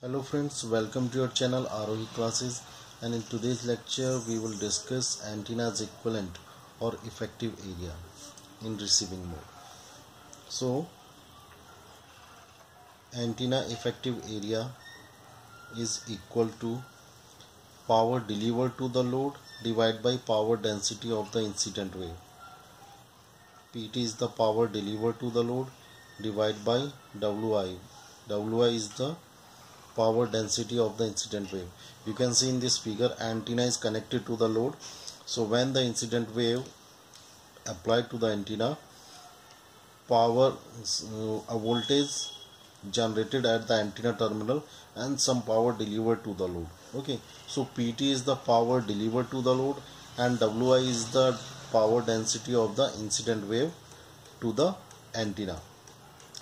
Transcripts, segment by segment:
Hello friends, welcome to your channel Arohi Classes, and in today's lecture we will discuss antenna's equivalent or effective area in receiving mode. So antenna effective area is equal to power delivered to the load divided by power density of the incident wave. PT is the power delivered to the load divided by Wi. Wi is the power density of the incident wave. You can see in this figure antenna is connected to the load. So when the incident wave applied to the antenna, a voltage generated at the antenna terminal and some power delivered to the load. Okay, so PT is the power delivered to the load and Wi is the power density of the incident wave to the antenna.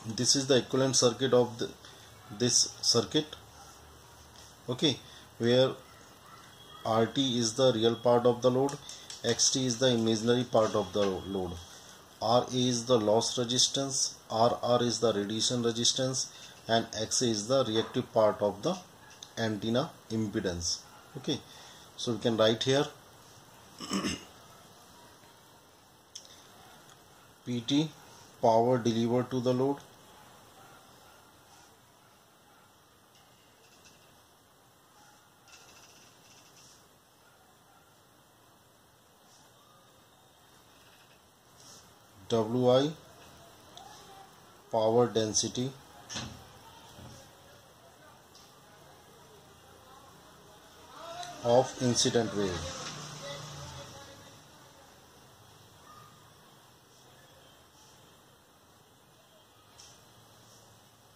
This is the equivalent circuit of this circuit. Okay, where RT is the real part of the load, XT is the imaginary part of the load, RA is the loss resistance, RR is the radiation resistance, and XA is the reactive part of the antenna impedance. Okay, so we can write here PT, power delivered to the load, Wi, power density, of incident wave.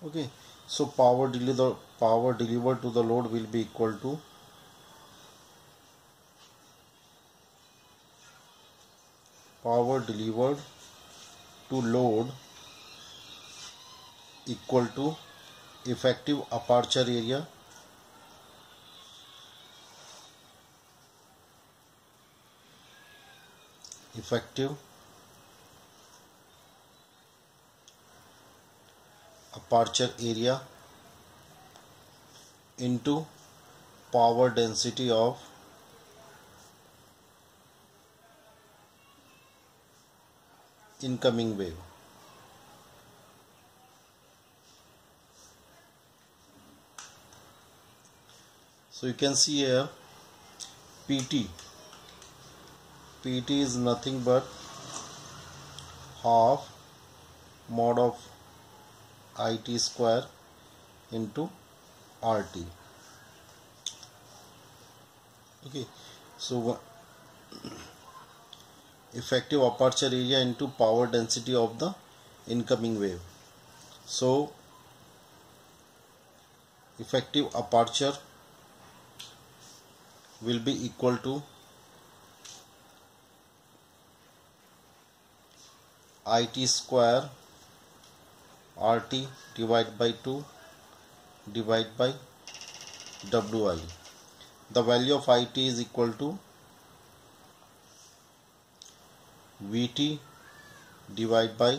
Okay, so power delivered to the load will be equal to power delivered to load equal to effective aperture area into power density of incoming wave. So you can see here PT is nothing but half mod of IT square into RT. Okay, so effective aperture area into power density of the incoming wave. So effective aperture will be equal to IT square RT divided by 2 divided by Wi. The value of IT is equal to Vt divided by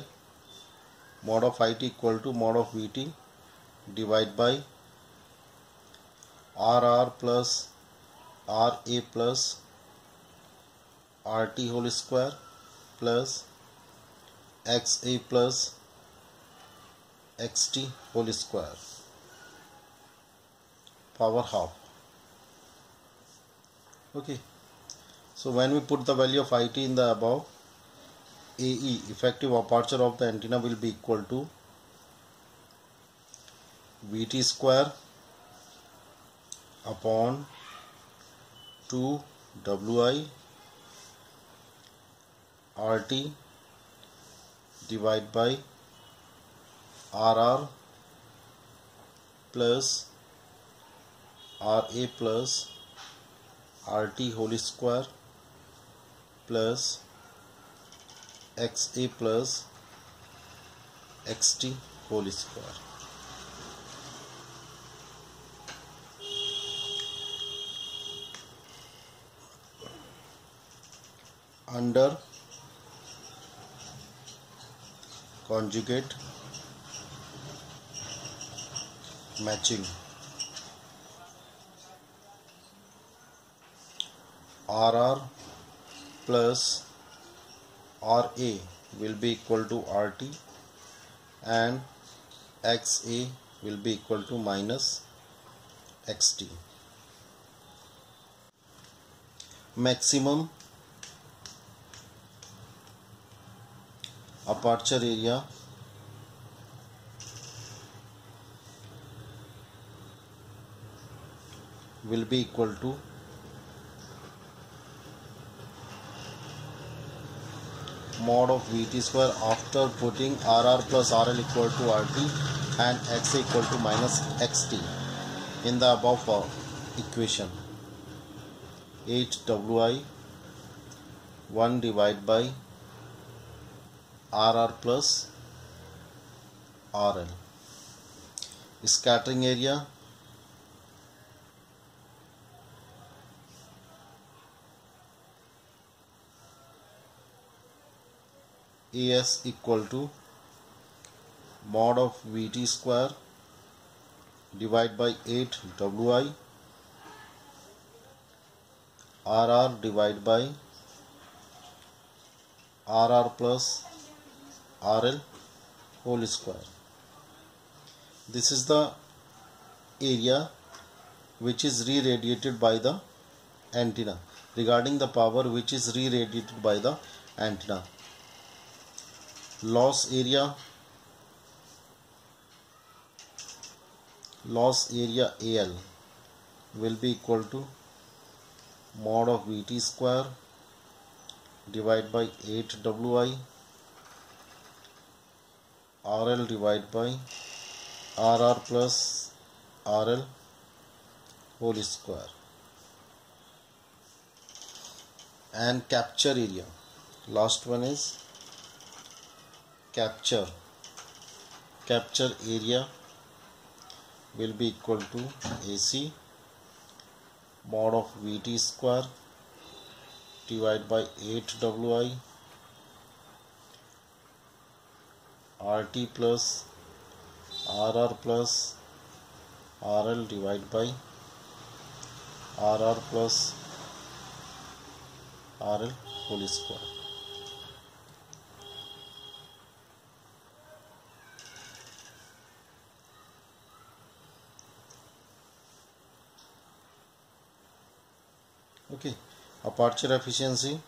mod of IT equal to mod of Vt divided by RR plus RA plus RT whole square plus XA plus XT whole square power half. Okay, so when we put the value of IT in the above, AE effective aperture of the antenna will be equal to Vt square upon 2 Wi RT divided by RR plus RA plus RT whole square plus XA plus XT whole square. Under conjugate matching. RR plus RA will be equal to RT and XA will be equal to minus XT. Maximum aperture area will be equal to mod of Vt square after putting RR plus RL equal to RT and XA equal to minus XT in the above equation. 8 Wi 1 divided by RR plus RL. Scattering area AS equal to mod of Vt square divided by 8 Wi RR divided by RR plus RL whole square. This is the area which is re-radiated by the antenna. Regarding the power which is re-radiated by the antenna, loss area AL will be equal to mod of Vt square divided by 8 Wi RL divided by RR plus RL whole square. And capture area, last one is capture area will be equal to AC mod of Vt square divided by 8 Wi RT plus RR plus RL divided by RR plus RL whole square. Okay, aperture efficiency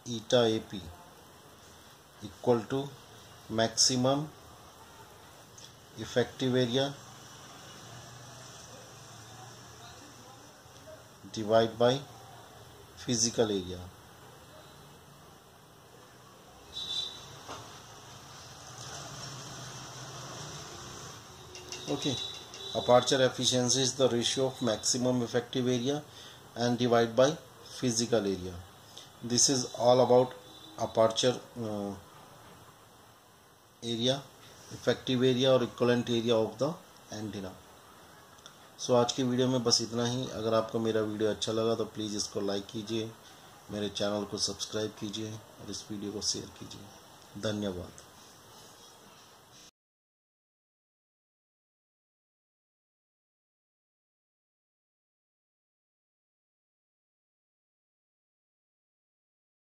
eta AP equal to maximum effective area divided by physical area. Okay, aperture efficiency is the ratio of maximum effective area and divided by physical area. This is all about aperture area, effective area और equivalent area of the antenna. सो आज की video में बस इतना ही। अगर आपको मेरा video अच्छा लगा तो प्लीज़ इसको लाइक कीजिए, मेरे चैनल को सब्सक्राइब कीजिए और इस वीडियो को शेयर कीजिए। धन्यवाद।